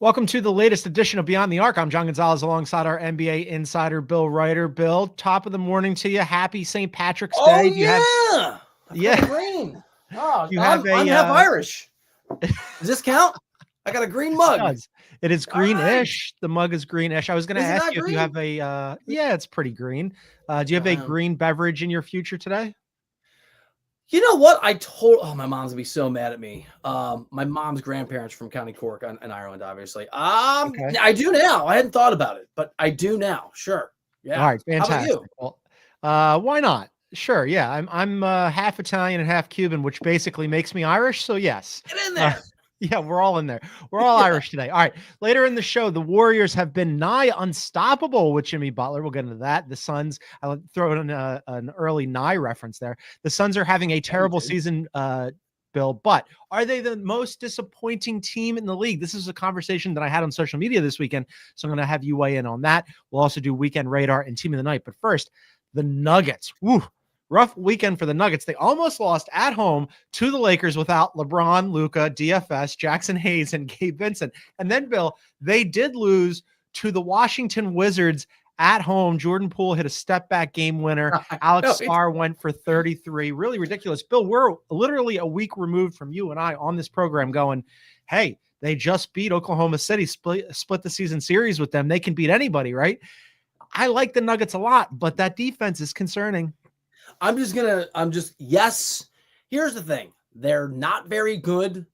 Welcome to the latest edition of Beyond the Arc. I'm John Gonzalez alongside our NBA insider, Bill Ryder. Bill, top of the morning to you. Happy St. Patrick's Day. Do you have, yeah. Green. Oh, you I'm half Irish. Does this count? I got a green mug. It does. It is greenish. Right. The mug is greenish. I was going to ask you green? If you have a, it's pretty green. Do you have a green beverage in your future today? You know what? My mom's gonna be so mad at me. My mom's grandparents from County Cork in Ireland, obviously. Okay. I do now. I hadn't thought about it, but I do now. Sure. Yeah. All right. Fantastic. How about you? Well, why not? Sure. Yeah. I'm half Italian and half Cuban, which basically makes me Irish. So yes. Get in there. Yeah, we're all in there. We're all Irish today. All right. Later in the show, the Warriors have been nigh unstoppable with Jimmy Butler. We'll get into that. The Suns, I'll throw in an early nigh reference there. The Suns are having a terrible season, Bill, but are they the most disappointing team in the league? This is a conversation that I had on social media this weekend, so I'm going to have you weigh in on that. We'll also do Weekend Radar and Team of the Night. But first, the Nuggets. Woo. Rough weekend for the Nuggets. They almost lost at home to the Lakers without LeBron, Luka, DFS, Jackson Hayes, and Gabe Vincent. And then, Bill, they did lose to the Washington Wizards at home. Jordan Poole hit a step-back game winner. Alex Starr went for 33. Really ridiculous. Bill, we're literally a week removed from you and I on this program going, hey, they just beat Oklahoma City, split the season series with them. They can beat anybody, right? I like the Nuggets a lot, but that defense is concerning. Yes. Here's the thing. They're not very good.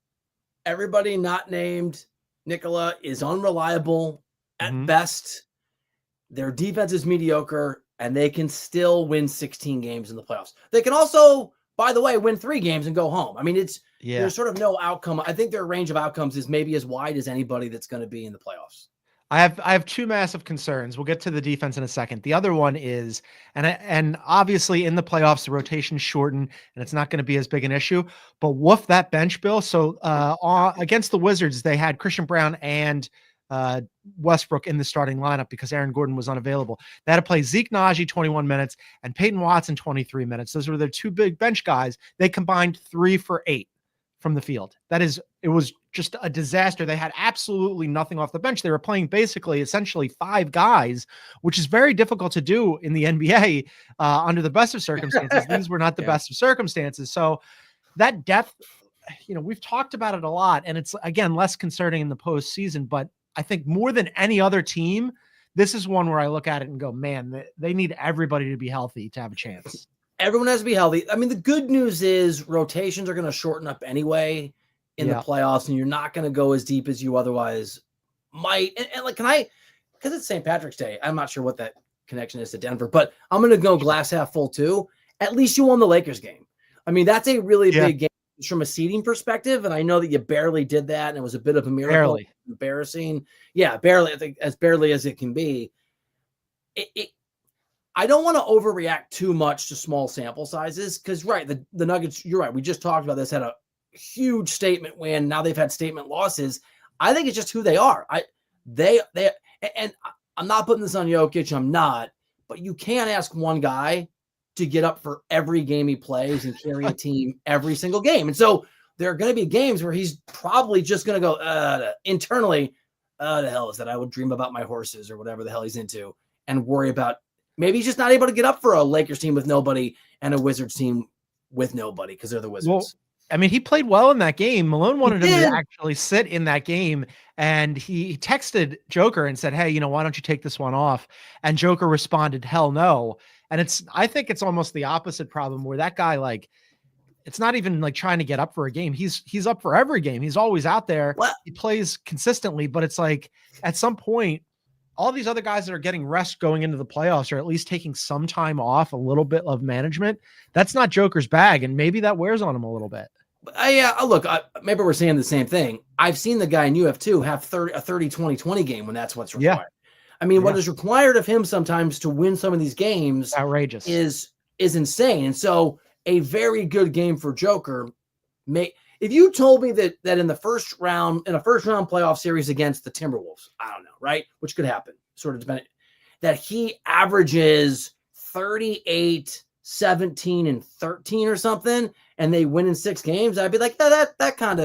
Everybody not named Nikola is unreliable at best. Their defense is mediocre, and they can still win 16 games in the playoffs. They can also, by the way, win 3 games and go home. I mean, there's sort of no outcome. I think their range of outcomes is maybe as wide as anybody that's going to be in the playoffs. I have 2 massive concerns. We'll get to the defense in a second. The other one is, and obviously in the playoffs, the rotation's shortened and it's not going to be as big an issue, but woof that bench, Bill. So against the Wizards, they had Christian Brown and Westbrook in the starting lineup because Aaron Gordon was unavailable. They had to play Zeke Naji 21 minutes and Peyton Watson 23 minutes. Those were their 2 big bench guys. They combined 3 for 8 from the field. It was just a disaster. They had absolutely nothing off the bench. They were playing essentially 5 guys, which is very difficult to do in the NBA under the best of circumstances. These were not the best of circumstances. So that depth, we've talked about it a lot, and it's, again, less concerning in the postseason, but I think more than any other team, this is one where I look at it and go, man, they need everybody to be healthy to have a chance. Everyone has to be healthy. I mean, the good news is rotations are going to shorten up anyway in the playoffs, and you're not going to go as deep as you otherwise might. And because it's St. Patrick's Day, I'm not sure what that connection is to Denver, but I'm going to go glass half full too. At least you won the Lakers game. I mean, that's a really big game from a seeding perspective, and I know that you barely did that, and it was a bit of a miracle. Barely. Embarrassing. Yeah, barely. I think as barely as it can be. I don't want to overreact too much to small sample sizes because, the Nuggets, you're right. We just talked about this, had a huge statement win. Now they've had statement losses. I think it's just who they are. And I'm not putting this on Jokic. I'm not. But you can't ask one guy to get up for every game he plays and carry a team every single game. And so there are going to be games where he's probably just going to go internally, the hell is that? I would dream about my horses or whatever the hell he's into and worry about. Maybe he's just not able to get up for a Lakers team with nobody and a Wizards team with nobody because they're the Wizards. Well, I mean, he played well in that game. Malone wanted him to actually sit in that game, and he texted Joker and said, hey, why don't you take this one off? And Joker responded, hell no. And I think it's almost the opposite problem where that guy, it's not even trying to get up for a game. He's up for every game. He's always out there. What? He plays consistently, but it's at some point, all these other guys that are getting rest going into the playoffs are at least taking some time off, a little bit of management. That's not Joker's bag, and maybe that wears on him a little bit. Look, maybe we're saying the same thing. I've seen the guy in UF2 have a 30-20-20 game when that's what's required. I mean, what is required of him sometimes to win some of these games outrageous is insane. And so a very good game for Joker if you told me that in a first round playoff series against the Timberwolves, I don't know, right? Which could happen, sort of depending, that he averages 38, 17, and 13 or something, and they win in 6 games, I'd be like, yeah, that kind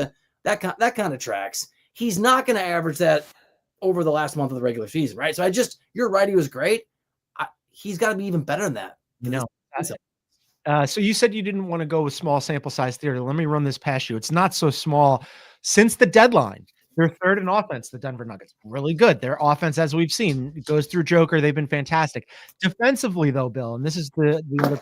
of tracks. he's not going to average that over the last month of the regular season, right? So you're right, he was great. He's got to be even better than that. So you said you didn't want to go with small sample size theory. Let me run this past you. It's not so small. Since the deadline, they're third in offense, the Denver Nuggets. Really good. Their offense, as we've seen, it goes through Joker. They've been fantastic. Defensively, though, Bill, and this is the other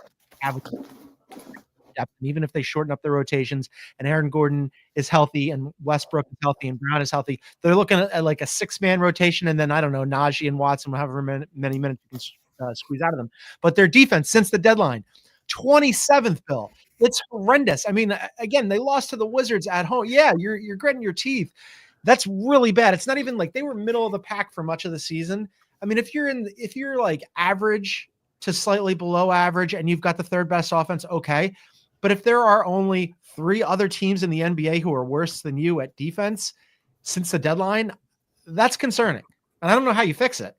depth. And even if they shorten up their rotations and Aaron Gordon is healthy and Westbrook is healthy and Brown is healthy, they're looking at like a 6-man rotation. And then, I don't know, Najee and Watson, however many minutes you can squeeze out of them. But their defense since the deadline, 27th, Bill. It's horrendous. I mean, again, they lost to the Wizards at home. Yeah, you're gritting your teeth. That's really bad. It's not even like they were middle of the pack for much of the season. I mean, if you're like average to slightly below average and you've got the third best offense, okay. But if there are only 3 other teams in the NBA who are worse than you at defense since the deadline, that's concerning. And I don't know how you fix it.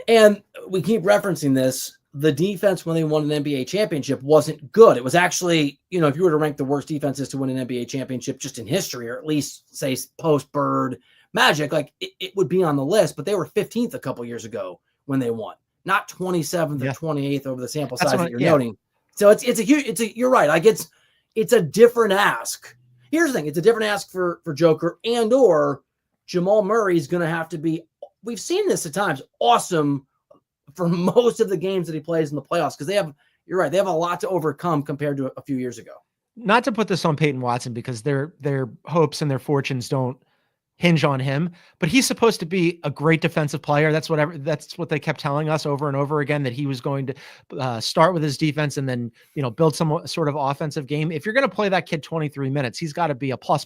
And we keep referencing this. The defense when they won an NBA championship wasn't good. It was actually, if you were to rank the worst defenses to win an NBA championship just in history, or at least say post Bird Magic, like it would be on the list, but they were 15th a couple years ago when they won, not 27th or 28th over the sample size that you're noting. So you're right. Like it's a different ask. Here's the thing. It's a different ask for Joker or Jamal Murray's going to have to be, we've seen this at times, awesome for most of the games that he plays in the playoffs. Cause they have a lot to overcome compared to a few years ago. Not to put this on Peyton Watson because their hopes and their fortunes don't hinge on him, but he's supposed to be a great defensive player. That's what they kept telling us over and over again, that he was going to start with his defense and then, build some sort of offensive game. If you're going to play that kid 23 minutes, he's got to be a plus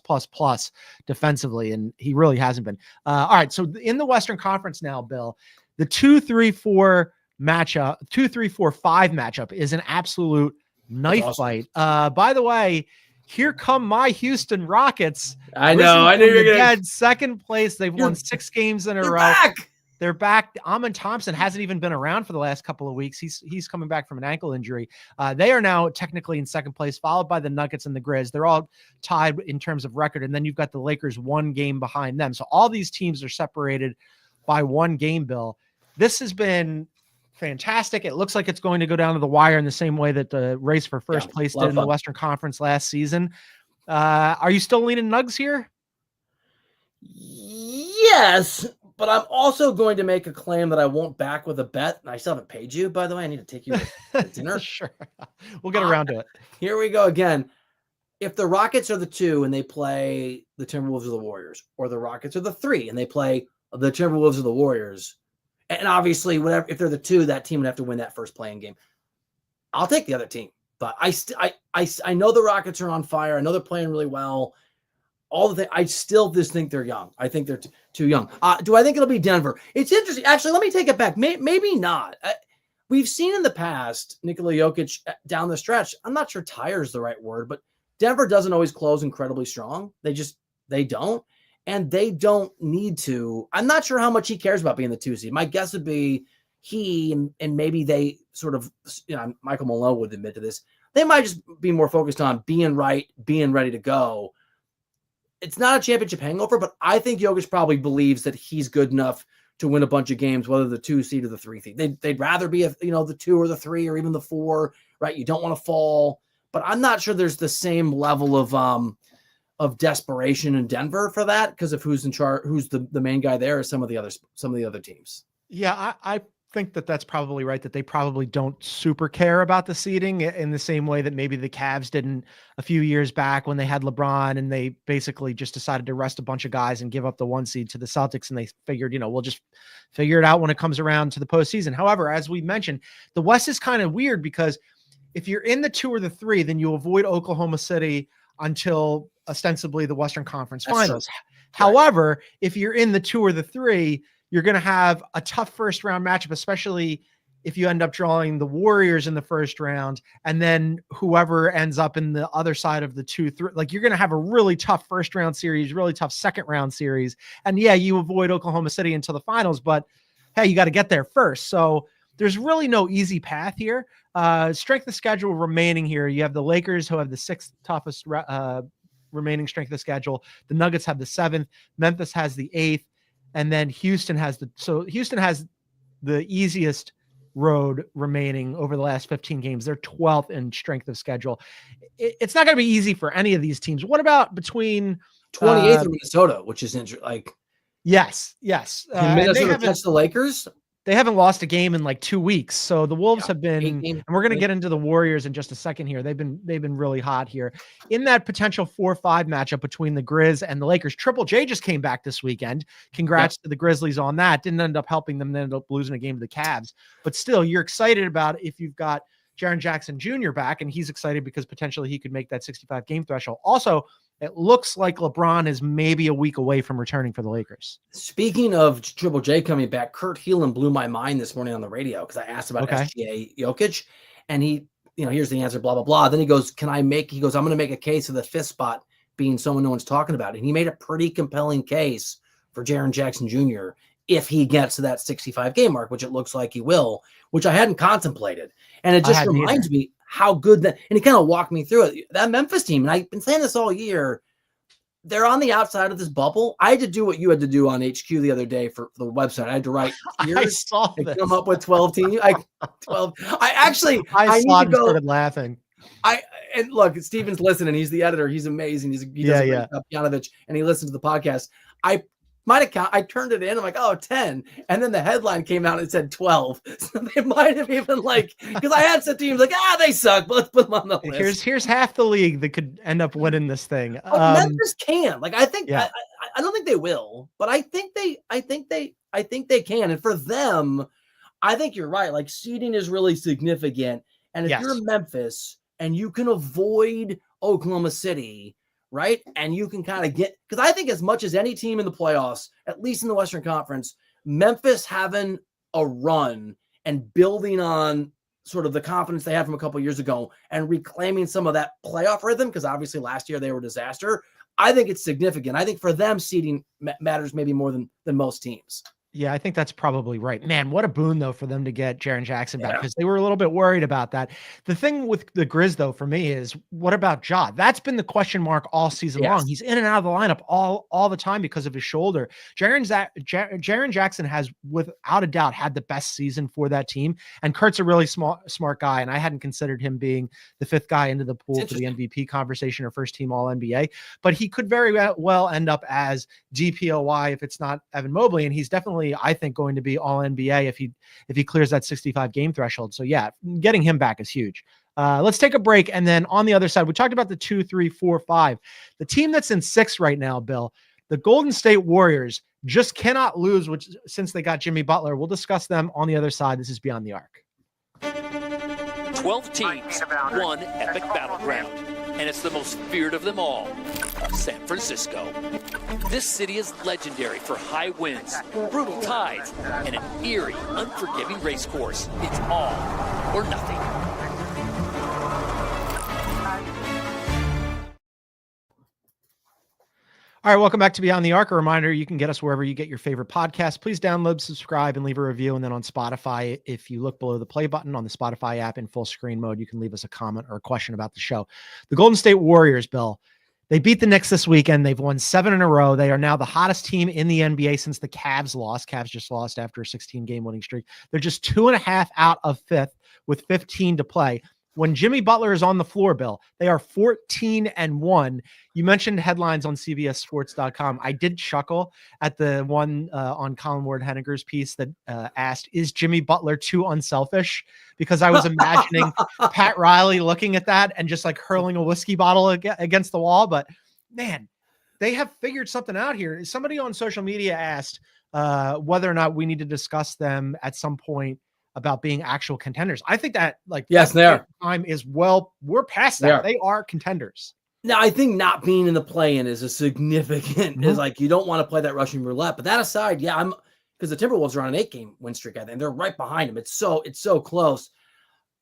defensively. And he really hasn't been. All right. So in the Western Conference now, Bill, the 2-3-4 matchup, 2-3-4-5 matchup is an absolute knife fight. By the way, here come my Houston Rockets. I know. I knew you were going to second place. They've won 6 games in a row. Back. They're back. Amon Thompson hasn't even been around for the last couple of weeks. He's coming back from an ankle injury. They are now technically in second place, followed by the Nuggets and the Grizz. They're all tied in terms of record. And then you've got the Lakers 1 game behind them. So all these teams are separated by 1 game, Bill. This has been fantastic. It looks like it's going to go down to the wire in the same way that the race for first place did in the Western Conference last season. Are you still leaning Nugs here? Yes, but I'm also going to make a claim that I won't back with a bet. I still haven't paid you, by the way. I need to take you to dinner. Sure. We'll get around to it. Here we go again. If the Rockets are the 2 and they play the Timberwolves or the Warriors, or the Rockets are the 3 and they play the Timberwolves or the Warriors, and obviously, whatever, if they're the 2, that team would have to win that first playing game. I'll take the other team, but I know the Rockets are on fire. I know they're playing really well. All the things, I still just think they're young. I think they're too young. Do I think it'll be Denver? It's interesting. Actually, let me take it back. Maybe not. We've seen in the past Nikola Jokic down the stretch. I'm not sure tire is the right word, but Denver doesn't always close incredibly strong. They don't. And they don't need to. I'm not sure how much he cares about being the 2 seed. My guess would be he and maybe they sort of, Michael Malone would admit to this. They might just be more focused on being right, being ready to go. It's not a championship hangover, but I think Jokic probably believes that he's good enough to win a bunch of games, whether the 2 seed or the 3 seed. They'd rather be the 2 or the 3 or even the 4, right? You don't want to fall, but I'm not sure there's the same level of desperation in Denver for that because of who's in charge, who's the main guy there, or some of the other teams. Yeah, I think that's probably right, that they probably don't super care about the seeding in the same way that maybe the Cavs didn't a few years back when they had LeBron and they basically just decided to rest a bunch of guys and give up the 1 seed to the Celtics. And they figured, we'll just figure it out when it comes around to the postseason. However, as we mentioned, the West is kind of weird because if you're in the 2 or the 3, then you avoid Oklahoma City until ostensibly the Western Conference Finals. However, if you're in the 2 or the 3, you're going to have a tough first round matchup, especially if you end up drawing the Warriors in the first round and then whoever ends up in the other side of the 2-3, like you're going to have a really tough first round series, really tough second round series. And yeah, you avoid Oklahoma City until the finals, but hey, you got to get there first. So there's really no easy path here. Strength of schedule remaining here. You have the Lakers who have the 6th toughest remaining strength of schedule. The Nuggets have the 7th. Memphis has the 8th. And then Houston has the easiest road remaining over the last 15 games. They're 12th in strength of schedule. It's not going to be easy for any of these teams. What about between 28th in Minnesota, which is interesting. Yes. Can Minnesota catch the Lakers? They haven't lost a game in like 2 weeks. So the Wolves have been, and we're going to get into the Warriors in just a second here. They've been really hot here in that potential 4-5 matchup between the Grizz and the Lakers. Triple J just came back this weekend. Congrats to the Grizzlies on that. Didn't end up helping them. They ended up losing a game to the Cavs, but still you're excited about if you've got Jaren Jackson Jr. back, and he's excited because potentially he could make that 65 game threshold. Also, it looks like LeBron is maybe a week away from returning for the Lakers. Speaking of Triple J coming back, Kurt Heelan blew my mind this morning on the radio because I asked about SGA Jokic, and he, here's the answer, blah, blah, blah. Then he goes, I'm going to make a case of the 5th spot being someone no one's talking about. And he made a pretty compelling case for Jaren Jackson Jr. if he gets to that 65 game mark, which it looks like he will, which I hadn't contemplated. And it just reminds me how good that, and he kind of walked me through it. That Memphis team, and I've been saying this all year, they're on the outside of this bubble. I had to do what you had to do on HQ the other day for the website. I had to write years and come up with 12 teams. 12. I need to go. Started laughing. And look, Steven's listening. He's the editor. He's amazing. He does a great job, Janovich, and he listens to the podcast. I turned it in. I'm like, 10. And then the headline came out and it said 12. So they might have even because I had some teams like, they suck, but let's put them on the list. Here's half the league that could end up winning this thing. Memphis can. I think I don't think they will, but I think they can. And for them, I think you're right. Seeding is really significant. And if you're Memphis and you can avoid Oklahoma City, right? And you can kind of because I think as much as any team in the playoffs, at least in the Western Conference, Memphis having a run and building on sort of the confidence they had from a couple of years ago and reclaiming some of that playoff rhythm, because obviously last year they were a disaster. I think it's significant. I think for them, seeding matters maybe more than most teams. Yeah, I think that's probably right. Man, what a boon, though, for them to get Jaren Jackson back, because they were a little bit worried about that. The thing with the Grizz, though, for me is, what about Ja? That's been the question mark all season long. He's in and out of the lineup all the time because of his shoulder. Jaren Jackson has, without a doubt, had the best season for that team. And Kurt's a really smart guy, and I hadn't considered him being the 5th guy into the pool for the MVP conversation or first team All-NBA. But he could very well end up as DPOY if it's not Evan Mobley, and he's definitely, I think, going to be all NBA if he clears that 65 game threshold. So yeah, getting him back is huge. Let's take a break. And then on the other side, we talked about the 2, 3, 4, 5, the team that's in 6 right now, Bill, the Golden State Warriors just cannot lose, since they got Jimmy Butler. We'll discuss them on the other side. This is Beyond the Arc. 12 teams, one epic battleground, and it's the most feared of them all, San Francisco. This city is legendary for high winds, brutal tides, and an eerie, unforgiving race course. It's all or nothing. All right, welcome back to Beyond the Arc. A reminder, you can get us wherever you get your favorite podcast. Please download, subscribe, and leave a review. And then on Spotify, if you look below the play button on the Spotify app in full screen mode, you can leave us a comment or a question about the show. The Golden State Warriors, Bill, they beat the Knicks this weekend. They've won 7 in a row. They are now the hottest team in the NBA since the Cavs lost. Cavs just lost after a 16-game winning streak. They're just 2.5 out of 5th with 15 to play. When Jimmy Butler is on the floor, Bill, they are 14-1. You mentioned headlines on CBSSports.com. I did chuckle at the one on Colin Ward Henniger's piece that asked, is Jimmy Butler too unselfish? Because I was imagining Pat Riley looking at that and just hurling a whiskey bottle against the wall. But man, they have figured something out here. Somebody on social media asked whether or not we need to discuss them at some point about being actual contenders. I think that yes, they are. Time is we're past that. They are contenders. Now, I think not being in the play-in is a significant, is you don't want to play that Russian roulette. But that aside, because the Timberwolves are on an 8-game win streak, I think they're right behind them. It's so close.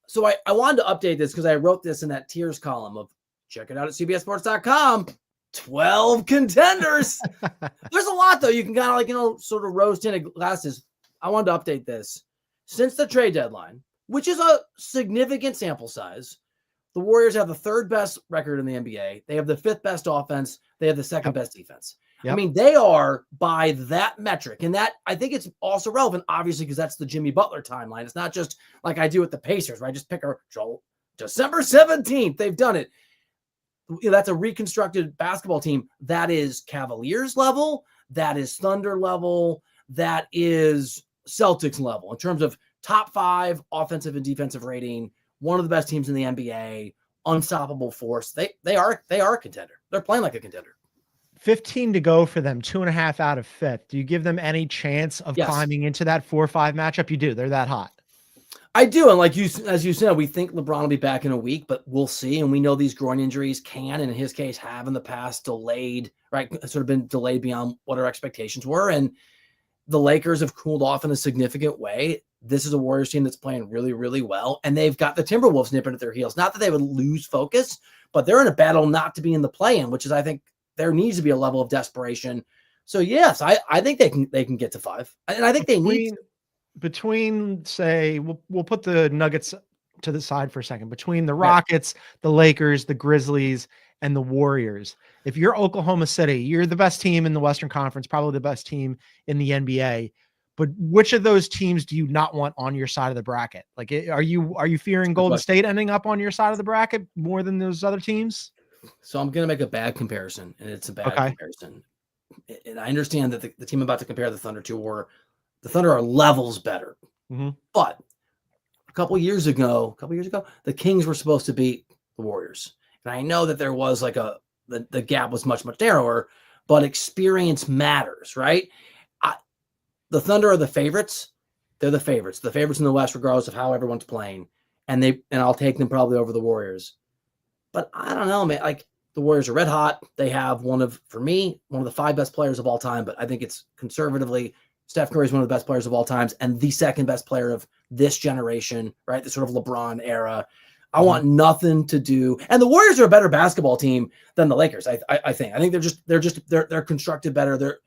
So I wanted to update this because I wrote this in that tiers column of check it out at CBSSports.com. 12 contenders. There's a lot though. You can kind of sort of rose tinted glasses. I wanted to update this. Since the trade deadline, which is a significant sample size, The Warriors have the 3rd best record in the NBA. They have the 5th best offense. They have the 2nd best defense. I mean, they are by that metric. And that, I think it's also relevant, obviously, because that's the Jimmy Butler timeline. It's not just like I do with the Pacers, where I just pick December 17th. They've done it. That's a reconstructed basketball team. That is Cavaliers level. That is Thunder level. That is Celtics level in terms of top 5 offensive and defensive rating. One of the best teams in the NBA, unstoppable force. They are a contender. They're playing like a contender. 15 to go for them, 2.5 out of 5th. Do you give them any chance of climbing into that 4-5 matchup? You do. They're that hot. I do. And as you said, we think LeBron will be back in a week, but we'll see. And we know these groin injuries can, and in his case, have in the past delayed, right? Sort of been delayed beyond what our expectations were. And the Lakers have cooled off in a significant way. This is a Warriors team that's playing really, really well. And they've got the Timberwolves nipping at their heels. Not that they would lose focus, but they're in a battle not to be in the play-in, which is, I think, there needs to be a level of desperation. So yes, I think they can get to 5. And I think they need between, say, we'll put the Nuggets to the side for a second. Between the Rockets, the Lakers, the Grizzlies, and the Warriors. If you're Oklahoma City, you're the best team in the Western Conference, probably the best team in the NBA. But which of those teams do you not want on your side of the bracket? Like, are you fearing Golden State ending up on your side of the bracket more than those other teams? So I'm going to make a bad comparison, and it's a bad comparison. And I understand that the team I'm about to compare the Thunder to, the Thunder are levels better. Mm-hmm. But a couple years ago, the Kings were supposed to beat the Warriors. And I know that there was like the gap was much, much narrower, but experience matters, right? The Thunder are the favorites. They're the favorites. The favorites in the West, regardless of how everyone's playing. And I'll take them probably over the Warriors. But I don't know, man. Like, the Warriors are red hot. They have one of the 5 best players of all time. But I think it's conservatively, Steph Curry is one of the best players of all times and the 2nd best player of this generation, right? The sort of LeBron era. I want nothing to do. And the Warriors are a better basketball team than the Lakers. I think. I think they're constructed better.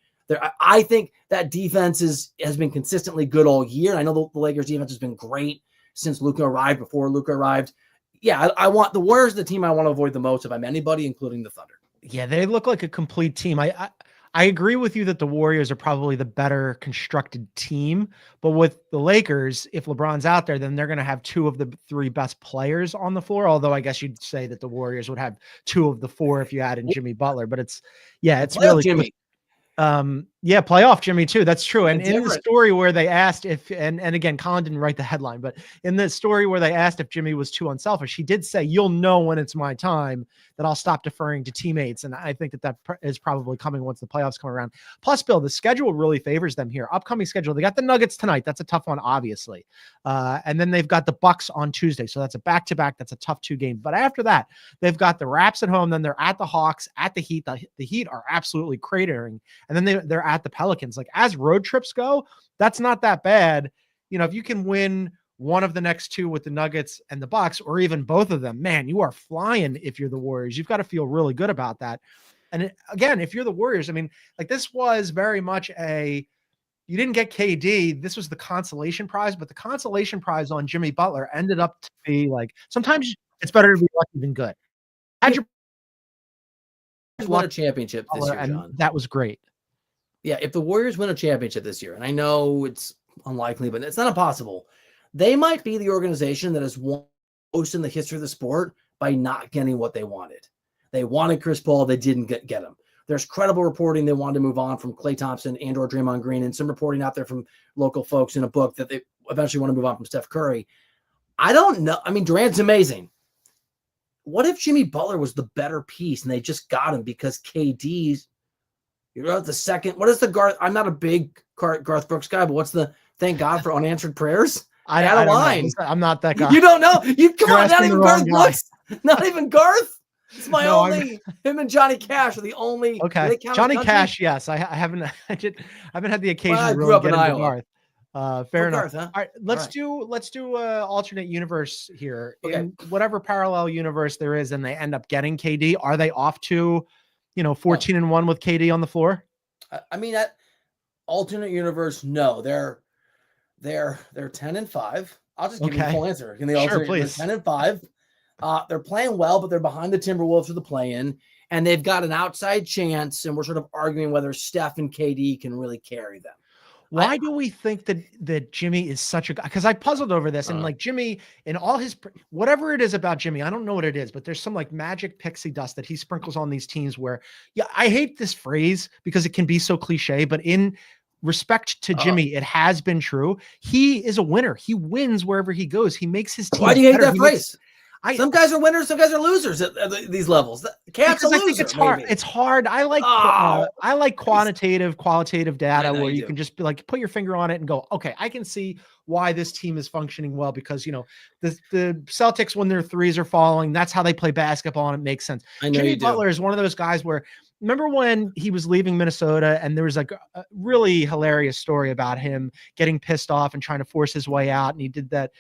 I think that defense has been consistently good all year. I know the Lakers defense has been great since Luka arrived, before Luka arrived. Yeah, I want the Warriors, the team I want to avoid the most if I'm anybody, including the Thunder. Yeah, they look like a complete team. I agree with you that the Warriors are probably the better constructed team, but with the Lakers, if LeBron's out there, then they're going to have 2 of the 3 best players on the floor. Although I guess you'd say that the Warriors would have 2 of the 4 if you add in Jimmy Butler, but it's really Jimmy. Playoff Jimmy too. That's true. And in the different. story where they asked if, and again, Colin didn't write the headline, but in the story where they asked if Jimmy was too unselfish, he did say, "You'll know when it's my time that I'll stop deferring to teammates." And I think that is probably coming once the playoffs come around. Plus, Bill, the schedule really favors them here. Upcoming schedule, they got the Nuggets tonight. That's a tough one, obviously. And then they've got the Bucks on Tuesday. So that's a back-to-back. That's a tough 2 game. But after that, they've got the Raps at home. Then they're at the Hawks, at the Heat. The Heat are absolutely cratering. And then they're at the Pelicans. Like, as road trips go, that's not that bad. You know, if you can win one of the next 2 with the Nuggets and the Bucks, or even both of them, man, you are flying. If you're the Warriors, you've got to feel really good about that. And again, if you're the Warriors, I mean, like, this was very much you didn't get KD. This was the consolation prize, but the consolation prize on Jimmy Butler ended up to be like, sometimes it's better to be lucky than good. Had your won a championship this year, John. That was great. Yeah, if the Warriors win a championship this year, and I know it's unlikely, but it's not impossible, they might be the organization that has won most in the history of the sport by not getting what they wanted. They wanted Chris Paul. They didn't get him. There's credible reporting they wanted to move on from Klay Thompson and or Draymond Green, and some reporting out there from local folks in a book that they eventually want to move on from Steph Curry. I don't know. I mean, Durant's amazing. What if Jimmy Butler was the better piece and they just got him because KD's, the second, what is the Garth? I'm not a big Garth Brooks guy, but what's the thank God for unanswered prayers? I had a line. I'm not that guy. You don't know? Come on, not even Garth guy. Brooks. Not even Garth. It's my only. Him and Johnny Cash are the only. Okay, Johnny Cash. Yes, I haven't had the occasion to really get into Garth. Fair enough. Garth, huh? All right, let's do alternate universe here. Okay. In whatever parallel universe there is, and they end up getting KD. Are they off to, 14-1 with KD on the floor? I mean, that alternate universe, no, they're 10-5. I'll just give you the full answer. In the alternate, please. 10-5. They're playing well, but they're behind the Timberwolves for the play-in, and they've got an outside chance, and we're sort of arguing whether Steph and KD can really carry them. Why do we think that Jimmy is such a guy? Because I puzzled over this, and like Jimmy and all his whatever it is about Jimmy, I don't know what it is, but there's some like magic pixie dust that he sprinkles on these teams where, yeah, I hate this phrase because it can be so cliche, but in respect to Jimmy, it has been true. He is a winner. He wins wherever he goes. He makes his team. Why do you hate better. that phrase? Some guys are winners, some guys are losers at these levels. Cat's a loser. I think it's hard. Maybe. It's hard. I like qualitative data where you can just be like put your finger on it and go, okay, I can see why this team is functioning well because the Celtics, when their threes are falling, that's how they play basketball and it makes sense. Jimmy Butler is one of those guys where remember when he was leaving Minnesota and there was like a really hilarious story about him getting pissed off and trying to force his way out. And he did that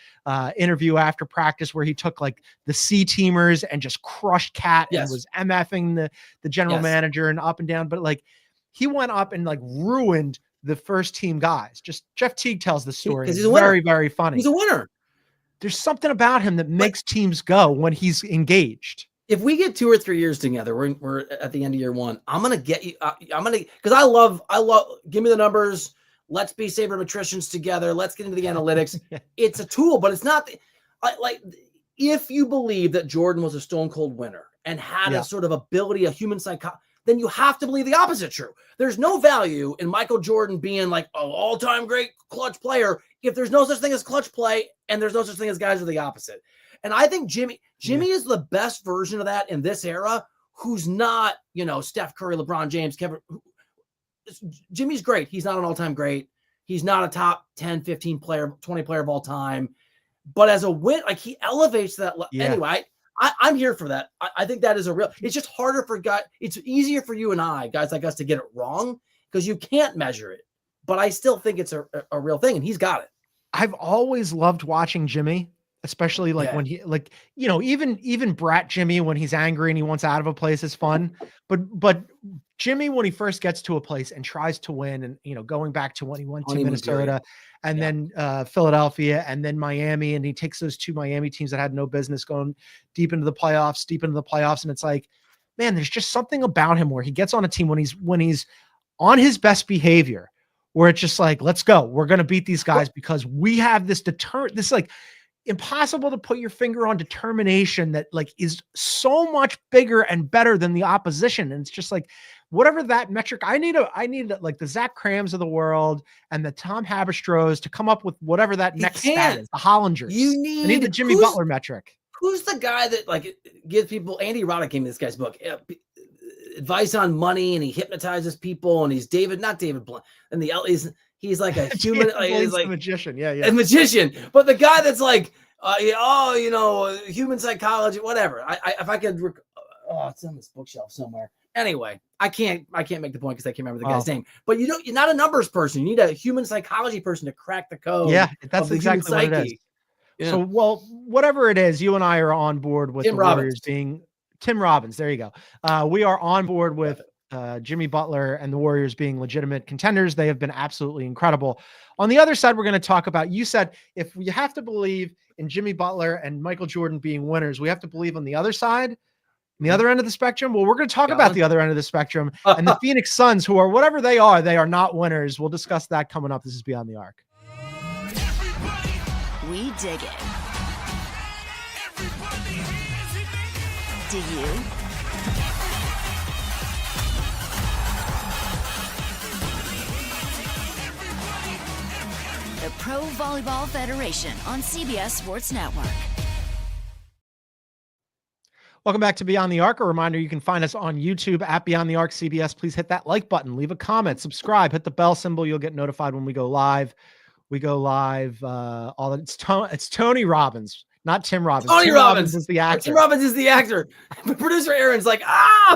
interview after practice where he took like the C teamers and just crushed Cat and was MFing the general manager and up and down. But like he went up and like ruined the first team guys. Just Jeff Teague tells the story. It's very, very funny. He's a winner. There's something about him that makes teams go when he's engaged. If we get 2 or 3 years together, we're at the end of year one. I'm gonna get you. Because I love. Give me the numbers. Let's be sabermetricians together. Let's get into the analytics. It's a tool, but it's not like if you believe that Jordan was a stone cold winner and had a sort of ability, a human psychology, then you have to believe the opposite true. There's no value in Michael Jordan being like an all-time great clutch player if there's no such thing as clutch play and there's no such thing as guys who are the opposite. And I think Jimmy is the best version of that in this era, who's not, Steph Curry, LeBron James, Kevin. Jimmy's great. He's not an all-time great. He's not a top 10, 15 player, 20 player of all time. But as a win, like he elevates that. Anyway, I'm here for that. I think that is it's just harder for guys. It's easier for you and guys like us to get it wrong because you can't measure it. But I still think it's a real thing and he's got it. I've always loved watching Jimmy. Especially like when he even brat Jimmy when he's angry and he wants out of a place is fun. But Jimmy, when he first gets to a place and tries to win and, going back to when he went to Minnesota and then Philadelphia and then Miami, and he takes those 2 Miami teams that had no business going deep into the playoffs. And it's like, man, there's just something about him where he gets on a team when he's on his best behavior, where it's just like, let's go. We're going to beat these guys because we have this this like, impossible to put your finger on determination that like is so much bigger and better than the opposition. And it's just like, whatever that metric, I need like the Zach Crams of the world and the Tom Haberstros to come up with whatever that next stat is, the Hollingers. I need the Jimmy Butler metric. Who's the guy that like gives people, Andy Roddick gave me this guy's book, advice on money, and he hypnotizes people, and he's not David Blunt, and he's like a human, he's like a magician. A magician. But the guy that's like, human psychology, whatever. If I could, it's on this bookshelf somewhere. Anyway, I can't make the point because I can't remember the guy's name. But you're not a numbers person. You need a human psychology person to crack the code. Yeah, that's exactly what it is. Yeah. So, whatever it is, you and I are on board with Warriors being Tim Robbins. There you go. We are on board with Jimmy Butler and the Warriors being legitimate contenders. They have been absolutely incredible. On the other side, we're going to talk about, you said, if we have to believe in Jimmy Butler and Michael Jordan being winners, we have to believe on the other side, on the other end of the spectrum. Well, we're going to talk about the other end of the spectrum and the Phoenix Suns, who are whatever they are not winners. We'll discuss that coming up. This is Beyond the Arc. We dig it. Do you? The Pro Volleyball Federation on CBS Sports Network. Welcome back to Beyond the Arc. A reminder, you can find us on YouTube at Beyond the Arc CBS. Please hit that like button, leave a comment, subscribe, hit the bell symbol. You'll get notified when we go live. We go live. It's Tony Robbins, not Tim Robbins. Tim Robbins is the actor. Tim Robbins is the actor. Producer Aaron's like,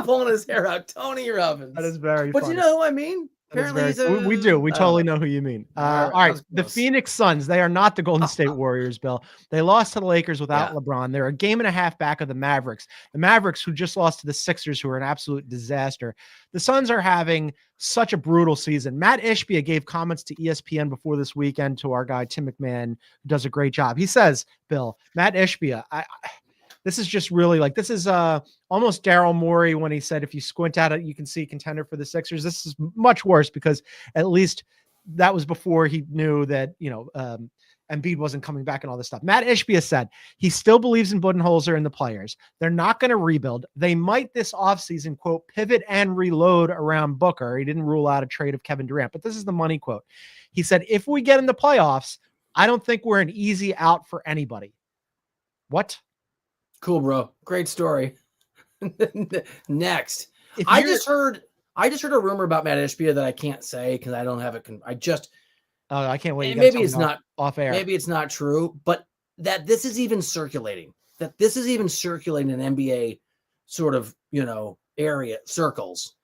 pulling his hair out. Tony Robbins. That is very funny. But you know who I mean? Apparently we do. We totally know who you mean. All right. The Phoenix Suns, they are not the Golden State Warriors, Bill. They lost to the Lakers without LeBron. They're a game and a half back of the Mavericks. The Mavericks, who just lost to the Sixers, who are an absolute disaster. The Suns are having such a brutal season. Matt Ishbia gave comments to ESPN before this weekend to our guy, Tim McMahon, who does a great job. He says, Bill, Matt Ishbia, This is just really like, this is almost Daryl Morey when he said, if you squint at it, you can see contender for the Sixers. This is much worse because at least that was before he knew that, Embiid wasn't coming back and all this stuff. Matt Ishbia said he still believes in Budenholzer and the players. They're not going to rebuild. They might this offseason, quote, pivot and reload around Booker. He didn't rule out a trade of Kevin Durant, but this is the money quote. He said, if we get in the playoffs, I don't think we're an easy out for anybody. What? Cool, bro. Great story. Next. I just heard a rumor about Matt Ishbia that I can't say because I don't have it. I can't wait. Maybe it's not off air. Maybe it's not true, but that this is even circulating. That this is even circulating in NBA sort of area circles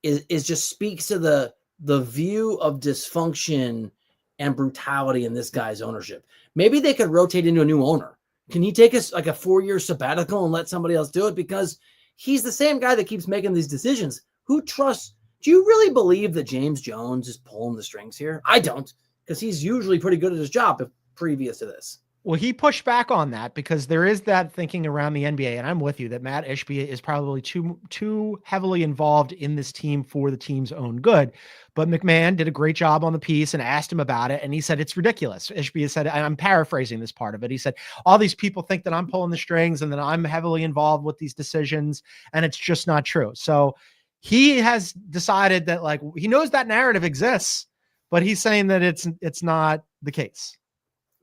is just speaks to the view of dysfunction and brutality in this guy's ownership. Maybe they could rotate into a new owner. Can he take us like a 4-year sabbatical and let somebody else do it? Because he's the same guy that keeps making these decisions. Who trusts? Do you really believe that James Jones is pulling the strings here? I don't, because he's usually pretty good at his job previous to this. Well, he pushed back on that because there is that thinking around the NBA, and I'm with you that Matt Ishbia is probably too heavily involved in this team for the team's own good. But McMahon did a great job on the piece and asked him about it, and he said it's ridiculous. Ishbia said, and I'm paraphrasing this part of it, he said, all these people think that I'm pulling the strings and that I'm heavily involved with these decisions, and it's just not true. So he has decided that, like, he knows that narrative exists, but he's saying that it's not the case.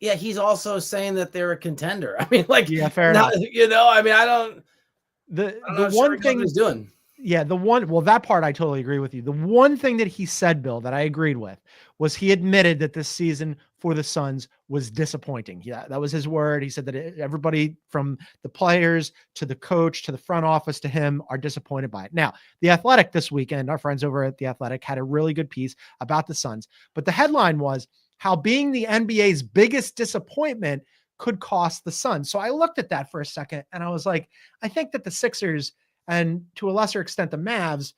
Yeah, he's also saying that they're a contender. I mean, like, yeah, fair enough. I mean, I don't. The one thing he's doing. Yeah, that part I totally agree with you. The one thing that he said, Bill, that I agreed with was he admitted that this season for the Suns was disappointing. Yeah, that was his word. He said that everybody from the players to the coach to the front office to him are disappointed by it. Now, The Athletic this weekend, our friends over at The Athletic had a really good piece about the Suns, but the headline was how being the NBA's biggest disappointment could cost the Suns. So I looked at that for a second and I was like, I think that the Sixers and to a lesser extent, the Mavs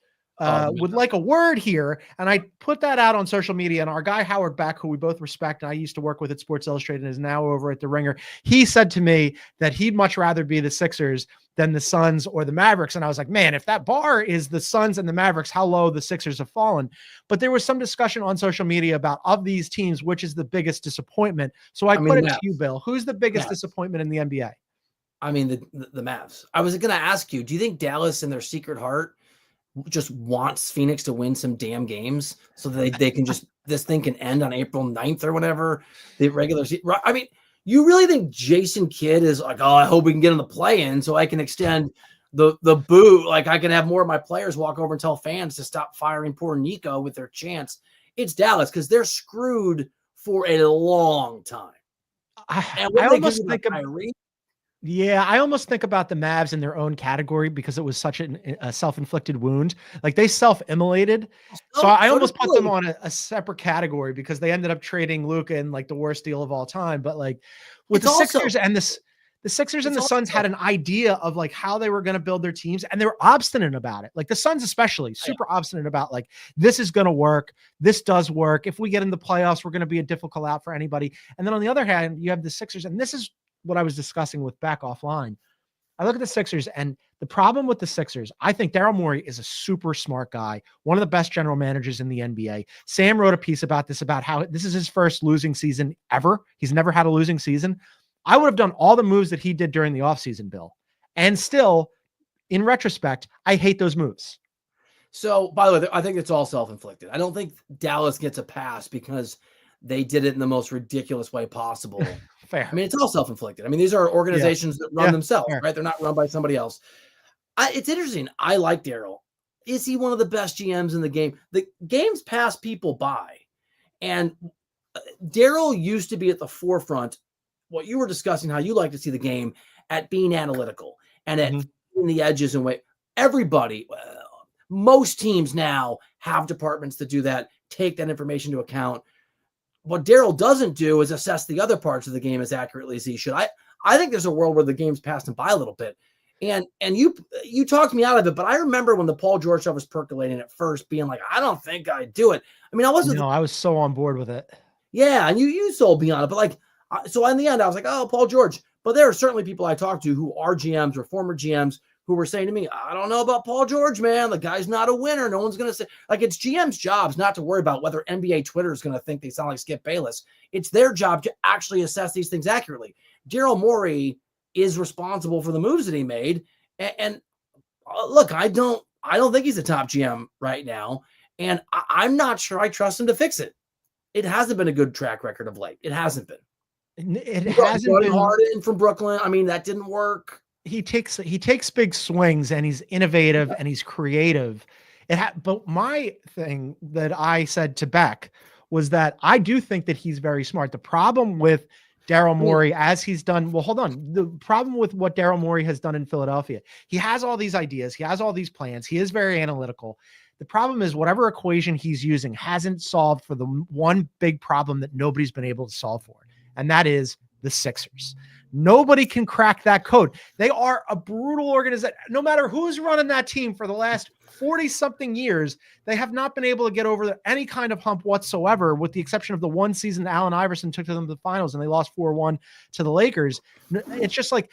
would like a word here. And I put that out on social media, and our guy, Howard Beck, who we both respect, and I used to work with at Sports Illustrated and is now over at The Ringer. He said to me that he'd much rather be the Sixers than the Suns or the Mavericks. And I was like, man, if that bar is the Suns and the Mavericks, how low the Sixers have fallen. But there was some discussion on social media about, of these teams, which is the biggest disappointment. So I put it to you, Bill. Who's the biggest disappointment in the NBA? I mean, the Mavs. I was going to ask you, do you think Dallas in their secret heart just wants Phoenix to win some damn games so that they can just, this thing can end on April 9th or whatever, the regular season? I mean, you really think Jason Kidd is like, oh, I hope we can get in the play-in so I can extend the boot. Like, I can have more of my players walk over and tell fans to stop firing poor Nico with their chance. It's Dallas because they're screwed for a long time. I almost think Kyrie. Yeah, I almost think about the Mavs in their own category because it was such a self-inflicted wound. Like, they self-immolated. So I almost put them on a separate category because they ended up trading Luka in like the worst deal of all time. But like with the Sixers and the Sixers and the Suns had an idea of like how they were going to build their teams, and they were obstinate about it. Like the Suns especially, super obstinate about like, this is going to work. This does work. If we get in the playoffs, we're going to be a difficult out for anybody. And then on the other hand, you have the Sixers, and this is what I was discussing with Beck offline. I look at the Sixers, and the problem with the Sixers, I think Daryl Morey is a super smart guy, one of the best general managers in the NBA. Sam wrote a piece about this, about how this is his first losing season ever. He's never had a losing season. I would have done all the moves that he did during the offseason, Bill. And still, in retrospect, I hate those moves. So, by the way, I think it's all self-inflicted. I don't think Dallas gets a pass because they did it in the most ridiculous way possible. Fair. I mean, it's all self-inflicted. I mean, these are organizations that run themselves, right? They're not run by somebody else. It's interesting. I like Daryl. Is he one of the best GMs in the game? The games pass people by. And Daryl used to be at the forefront. What you were discussing, how you like to see the game, at being analytical and at the edges and way. Everybody, most teams now have departments that do that, take that information into account. What Daryl doesn't do is assess the other parts of the game as accurately as he should. I think there's a world where the game's passed him by a little bit. And you talked me out of it, but I remember when the Paul George stuff was percolating at first, being like, I don't think I'd do it. I mean, I wasn't. No, I was so on board with it. Yeah, and you sold me on it, but like, so in the end, I was like, oh, Paul George. But there are certainly people I talk to who are GMs or former GMs who were saying to me, I don't know about Paul George, man. The guy's not a winner. No one's going to say, like, it's GM's jobs not to worry about whether NBA Twitter is going to think they sound like Skip Bayless. It's their job to actually assess these things accurately. Daryl Morey is responsible for the moves that he made. And look, I don't think he's a top GM right now. And I'm not sure I trust him to fix it. It hasn't been a good track record of late. It hasn't been. It hasn't been. Harden from Brooklyn. I mean, that didn't work. He takes big swings, and he's innovative and he's creative. But my thing that I said to Beck was that I do think that he's very smart. The problem with Daryl Morey, as he's done, well, hold on. The problem with what Daryl Morey has done in Philadelphia, he has all these ideas, he has all these plans, he is very analytical. The problem is whatever equation he's using hasn't solved for the one big problem that nobody's been able to solve for, and that is the Sixers. Nobody can crack that code. They are a brutal organization. No matter who's running that team for the last 40-something years, they have not been able to get over any kind of hump whatsoever, with the exception of the one season that Allen Iverson took them to the finals and they lost 4-1 to the Lakers. It's just like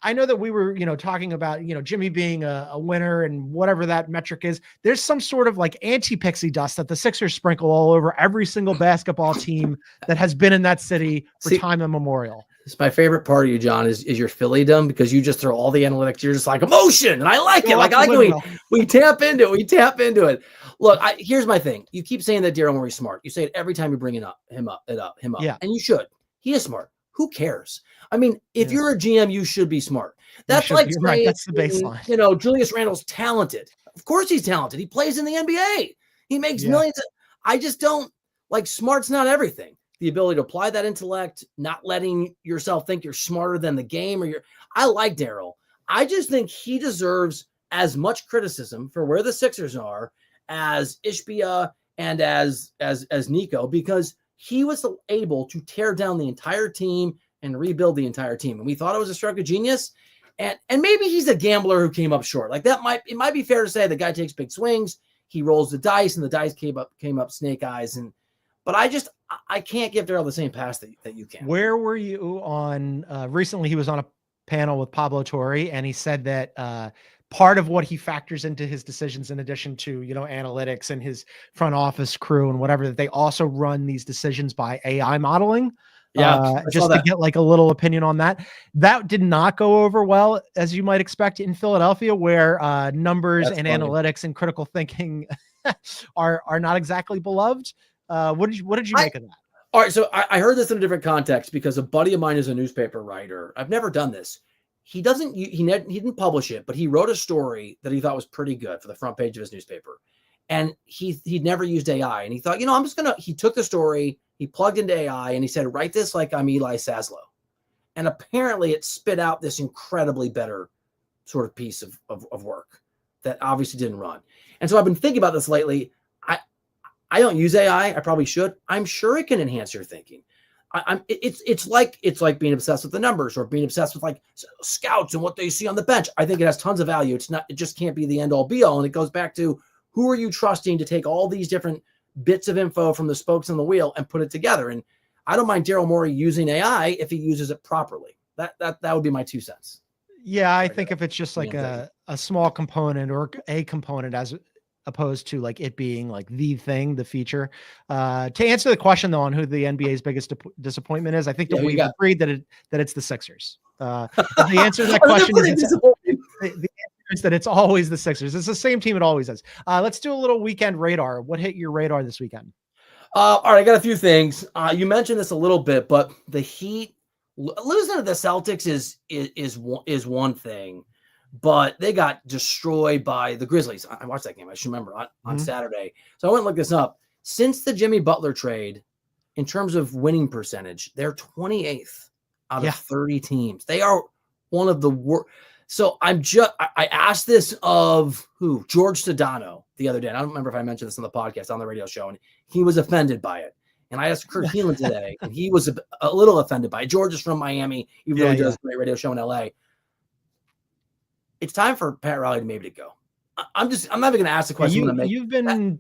I know that we were, talking about, Jimmy being a winner and whatever that metric is. There's some sort of like anti-pixie dust that the Sixers sprinkle all over every single basketball team that has been in that city for time immemorial. It's my favorite part of you, John, is your Phillydom, because you just throw all the analytics. You're just like emotion, and I like it. Like I like we tap into it. We tap into it. Look, here's my thing. You keep saying that Daryl Morey's smart. You say it every time you bring him up. Yeah. And you should. He is smart. Who cares? I mean, if you're a GM, you should be smart. That's like saying, right. That's the baseline. Julius Randle's talented. Of course he's talented. He plays in the NBA. He makes millions. I just don't like smart's not everything. The ability to apply that intellect, not letting yourself think you're smarter than the game I like Daryl. I just think he deserves as much criticism for where the Sixers are as Ishbia and as Nico, because he was able to tear down the entire team and rebuild the entire team. And we thought it was a stroke of genius. And maybe he's a gambler who came up short. Like it might be fair to say the guy takes big swings. He rolls the dice and the dice came up snake eyes. But I can't give Daryl the same pass that you can. Where were you on recently? He was on a panel with Pablo Torre, and he said that part of what he factors into his decisions, in addition to, analytics and his front office crew and whatever, that they also run these decisions by AI modeling. Just to get like a little opinion on that. That did not go over well, as you might expect in Philadelphia, where numbers and analytics and critical thinking are not exactly beloved. What did you make of that? All right. So I heard this in a different context because a buddy of mine is a newspaper writer. I've never done this. He didn't publish it, but he wrote a story that he thought was pretty good for the front page of his newspaper. And he'd never used AI. And he thought, he took the story, he plugged into AI, and he said, write this like I'm Eli Saslow. And apparently it spit out this incredibly better sort of piece of work that obviously didn't run. And so I've been thinking about this lately. I don't use AI. I probably should. I'm sure it can enhance your thinking. It's like being obsessed with the numbers or being obsessed with like scouts and what they see on the bench. I think it has tons of value. It just can't be the end all be all. And it goes back to, who are you trusting to take all these different bits of info from the spokes on the wheel and put it together? And I don't mind Daryl Morey using AI if he uses it properly. That would be my 2 cents. Yeah, I think if it's just like a small component or a component as opposed to like it being like the thing, the feature. To answer the question though on who the NBA's biggest disappointment is, I think that we've agreed that it's the Sixers. The answer to that question is that it's always the Sixers. It's the same team it always is. Let's do a little weekend radar. What hit your radar this weekend? All right, I got a few things. You mentioned this a little bit, but the Heat losing to the Celtics is one thing, but they got destroyed by the Grizzlies. I watched that game. I should remember on Saturday. So I went and looked this up. Since the Jimmy Butler trade, in terms of winning percentage, they're 28th out of 30 teams. They are one of the worst. So I asked this of George Sedano the other day. And I don't remember if I mentioned this on the podcast, on the radio show, and he was offended by it. And I asked Kurt Heelan today, and he was a little offended by it. George is from Miami. He really does a great radio show in LA. It's time for Pat Riley to maybe go. I'm not even going to ask the question. You've been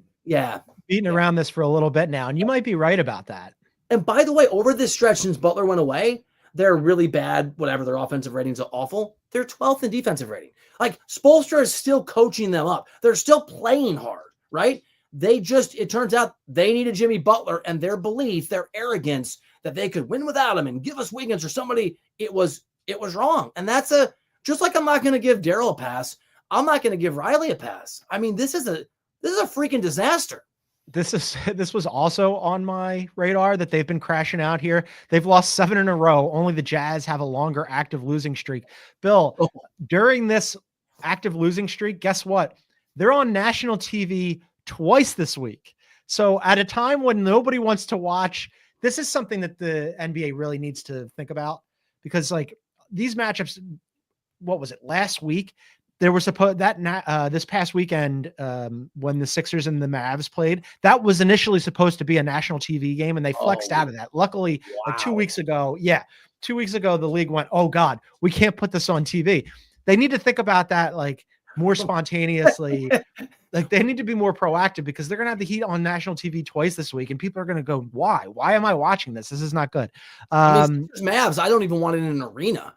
beating around this for a little bit now, and you might be right about that. And by the way, over this stretch since Butler went away, they're really bad, whatever, their offensive ratings are awful. They're 12th in defensive rating. Like, Spoelstra is still coaching them up. They're still playing hard, right? It turns out they needed Jimmy Butler, and their belief, their arrogance that they could win without him and give us Wiggins or somebody, it was wrong. And that's just like I'm not going to give Daryl a pass, I'm not going to give Riley a pass. I mean, this is a freaking disaster. This was also on my radar that they've been crashing out here. They've lost 7 in a row. Only the Jazz have a longer active losing streak. Bill, during this active losing streak, guess what? They're on national TV twice this week. So at a time when nobody wants to watch, this is something that the NBA really needs to think about, because like these matchups, what was it, last week? There was this past weekend when the Sixers and the Mavs played, that was initially supposed to be a national TV game, and they flexed out of that. Luckily, like 2 weeks ago, the league went, oh God, we can't put this on TV. They need to think about that like more spontaneously. Like they need to be more proactive, because they're going to have the Heat on national TV twice this week, and people are going to go, why am I watching this? This is not good. Mavs, I don't even want it in an arena.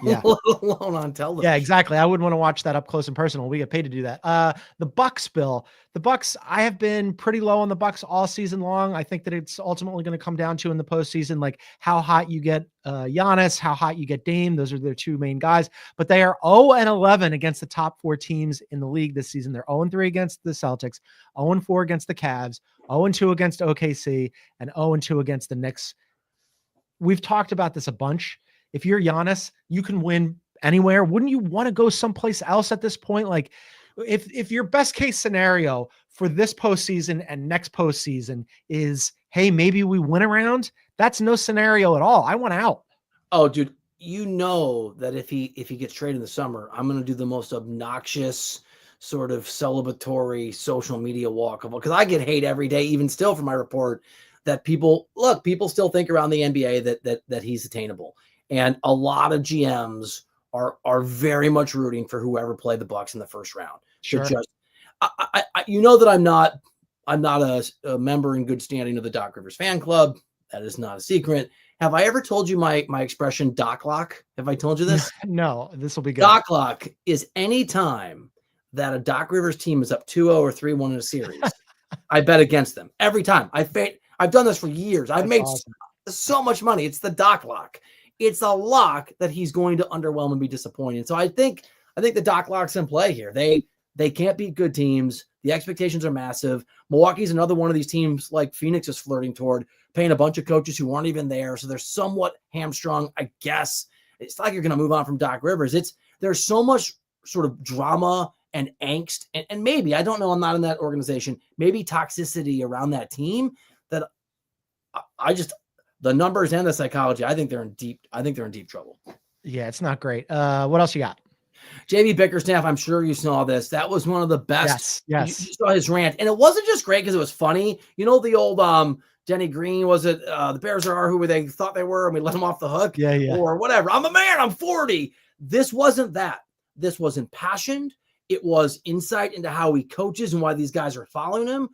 Yeah. Let alone on television. Yeah, exactly. I wouldn't want to watch that up close and personal. We get paid to do that. The Bucks, Bill. The Bucks, I have been pretty low on the Bucks all season long. I think that it's ultimately going to come down to in the postseason, like how hot you get Giannis, how hot you get Dame. Those are their two main guys. But they are 0-11 against the top 4 teams in the league this season. They're 0-3 against the Celtics, 0-4 against the Cavs, 0-2 against OKC, and 0-2 against the Knicks. We've talked about this a bunch. If you're Giannis, you can win anywhere. Wouldn't you want to go someplace else at this point? Like if your best case scenario for this postseason and next postseason is, hey, maybe we win a round, that's no scenario at all. I want out. Oh, dude, you know that if he gets traded in the summer, I'm going to do the most obnoxious sort of celebratory social media walk of, because I get hate every day, even still for my report, that people still think around the NBA that he's attainable. And a lot of GMs are very much rooting for whoever played the Bucks in the first round. Sure. I you know that I'm not a member in good standing of the Doc Rivers fan club. That is not a secret. Have I ever told you my expression Doc Lock? Have I told you this? No, this will be good. Doc Lock is any time that a Doc Rivers team is up 2-0 or 3-1 in a series. I bet against them every time. I've done this for years. I've made so much money. It's the Doc Lock. It's a lock that he's going to underwhelm and be disappointed. So I think the Doc Lock's in play here. They can't beat good teams. The expectations are massive. Milwaukee's another one of these teams like Phoenix is flirting toward, paying a bunch of coaches who aren't even there. So they're somewhat hamstrung, I guess. It's like you're going to move on from Doc Rivers. There's so much sort of drama and angst, and maybe, I don't know, I'm not in that organization, maybe toxicity around that team that the numbers and the psychology, I think they're in deep trouble. Yeah, it's not great. What else you got? JB Bickerstaff, I'm sure you saw this. That was one of the best. Yes. You saw his rant. And it wasn't just great because it was funny. You know, the old Denny Green, was it the Bears are who they thought they were, and we let them off the hook? Yeah. Or whatever. I'm a man. I'm 40. This wasn't that. This was impassioned. It was insight into how he coaches and why these guys are following him.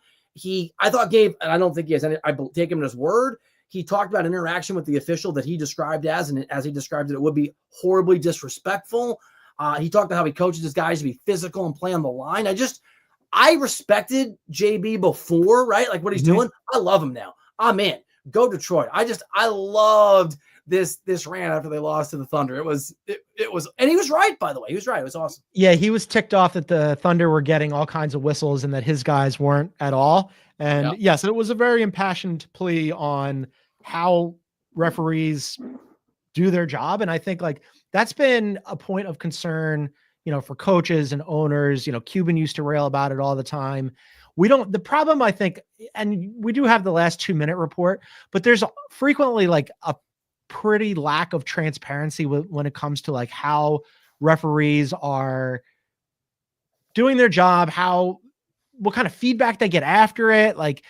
I thought gave, and I don't think he has any, I take him at his word. He talked about interaction with the official that he described and as he described it, it would be horribly disrespectful. He talked about how he coaches his guys to be physical and play on the line. I respected JB before, right? Like what he's doing. I love him now. I'm in. Go Detroit. I loved this rant after they lost to the Thunder. It was, and he was right, by the way. He was right. It was awesome. Yeah, he was ticked off that the Thunder were getting all kinds of whistles and that his guys weren't at all. And yes, it was a very impassioned plea on how referees do their job. And I think like that's been a point of concern, for coaches and owners. Cuban used to rail about it all the time. The problem, I think, and we do have the last 2-minute report, but there's frequently like a pretty lack of transparency when it comes to like how referees are doing their job, what kind of feedback they get after it, like,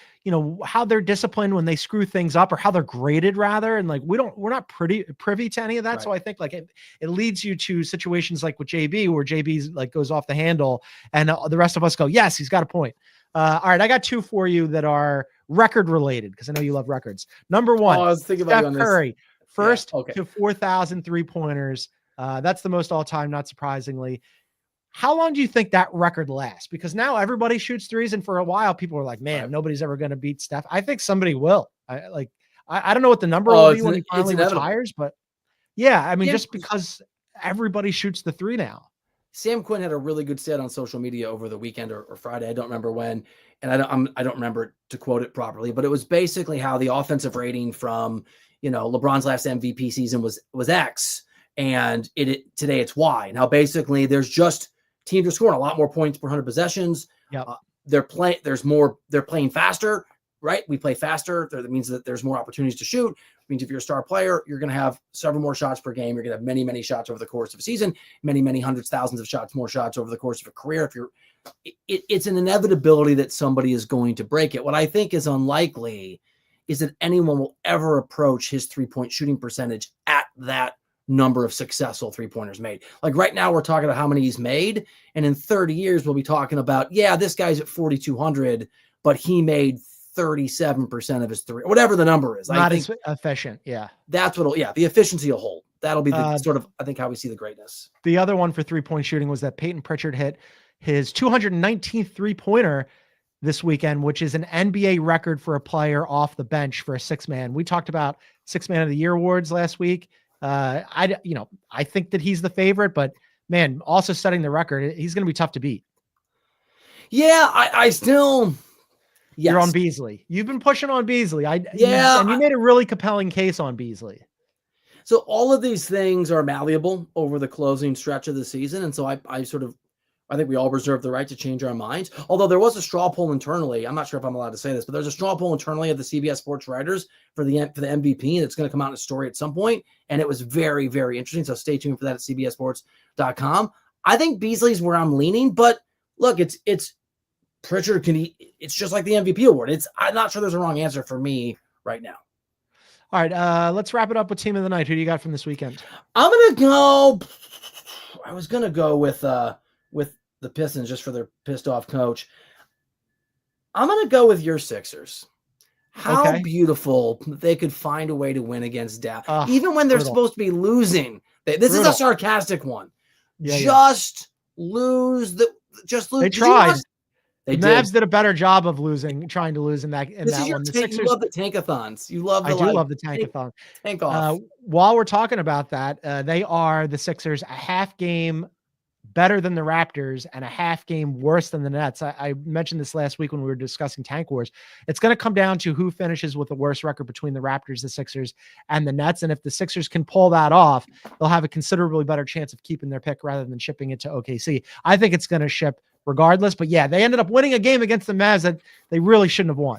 how they're disciplined when they screw things up, or how they're graded rather. And like, we're not privy to any of that. Right. So I think like it leads you to situations like with JB, where JB's like goes off the handle and the rest of us go, yes, he's got a point. All right. I got 2 for you that are record related, because I know you love records. Number 1, I was thinking about Steph Curry, First okay. to 4,000 3-pointers. That's the most all-time, not surprisingly. How long do you think that record lasts? Because now everybody shoots threes, and for a while, people were like, man, nobody's ever going to beat Steph. I think somebody will. I don't know what the number will be when he finally retires, but yeah, I mean, just because everybody shoots the three now. Sam Quinn had a really good stat on social media over the weekend or Friday. I don't remember when, and I don't remember to quote it properly, but it was basically how the offensive rating from, LeBron's last MVP season was X, and today it's Y. Now basically there's just teams are scoring a lot more points per 100 possessions. Yeah, they're playing faster, right? We play faster. That means that there's more opportunities to shoot. It means if you're a star player, you're going to have several more shots per game. You're going to have many, many shots over the course of a season, many, many hundreds, thousands of shots, more shots over the course of a career. It's an inevitability that somebody is going to break it. What I think is unlikely is that anyone will ever approach his 3-point shooting percentage at that number of successful 3-pointers made. Like right now, we're talking about how many he's made. And in 30 years, we'll be talking about, this guy's at 4,200, but he made 37% of his three, whatever the number is. Not as efficient. Yeah. That's the efficiency will hold. That'll be the sort of, I think, how we see the greatness. The other one for 3-point shooting was that Peyton Pritchard hit his 219th 3-pointer this weekend, which is an NBA record for a player off the bench for a 6-man. We talked about 6-man of the year awards last week. I think that he's the favorite, but man, also setting the record, he's going to be tough to beat. Yeah. I still, yes. You're on Beasley. You've been pushing on Beasley. And you made a really compelling case on Beasley. So all of these things are malleable over the closing stretch of the season. And so I think we all reserve the right to change our minds. Although there was a straw poll internally. I'm not sure if I'm allowed to say this, but there's a straw poll internally of the CBS Sports writers for the MVP. That's going to come out in a story at some point. And it was very, very interesting. So stay tuned for that at cbssports.com. I think Beasley's where I'm leaning, but look, it's Pritchard it's just like the MVP award. I'm not sure there's a wrong answer for me right now. All right. Let's wrap it up with team of the night. Who do you got from this weekend? I was going to go with the Pistons just for their pissed off coach. I'm going to go with your Sixers. How beautiful they could find a way to win against Dallas, even when they're supposed to be losing. This is a sarcastic one. Just lose. They tried. The Mavs did a better job of trying to lose in that one. The Sixers, you love the tankathons. I do love the tankathon. Tank off. While we're talking about that, they are the Sixers a half game better than the Raptors and a half game worse than the Nets. I mentioned this last week when we were discussing Tank Wars. It's going to come down to who finishes with the worst record between the Raptors, the Sixers, and the Nets. And if the Sixers can pull that off, they'll have a considerably better chance of keeping their pick rather than shipping it to OKC. I think it's going to ship regardless, but yeah, they ended up winning a game against the Mavs that they really shouldn't have won.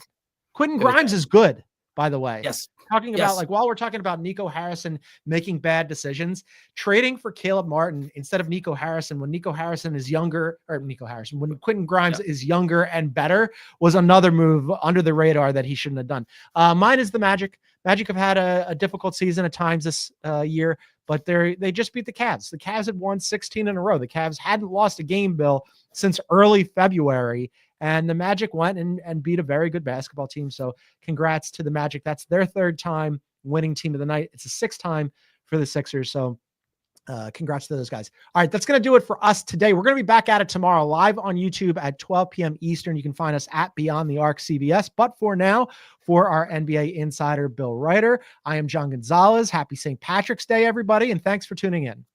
Quentin Grimes is good, by the way. Yes. Talking about while we're talking about Nico Harrison making bad decisions, trading for Caleb Martin instead of Nico Harrison when when Quentin Grimes is younger and better was another move under the radar that he shouldn't have done. Mine is the Magic. Magic have had a difficult season at times this year, but they just beat the Cavs. The Cavs had won 16 in a row. The Cavs hadn't lost a game, Bill, since early February. And the Magic went and beat a very good basketball team. So congrats to the Magic. That's their third time winning team of the night. It's a sixth time for the Sixers. So congrats to those guys. All right, that's going to do it for us today. We're going to be back at it tomorrow live on YouTube at 12 p.m. Eastern. You can find us at Beyond the Arc CBS. But for now, for our NBA insider, Bill Ryder, I am John Gonzalez. Happy St. Patrick's Day, everybody. And thanks for tuning in.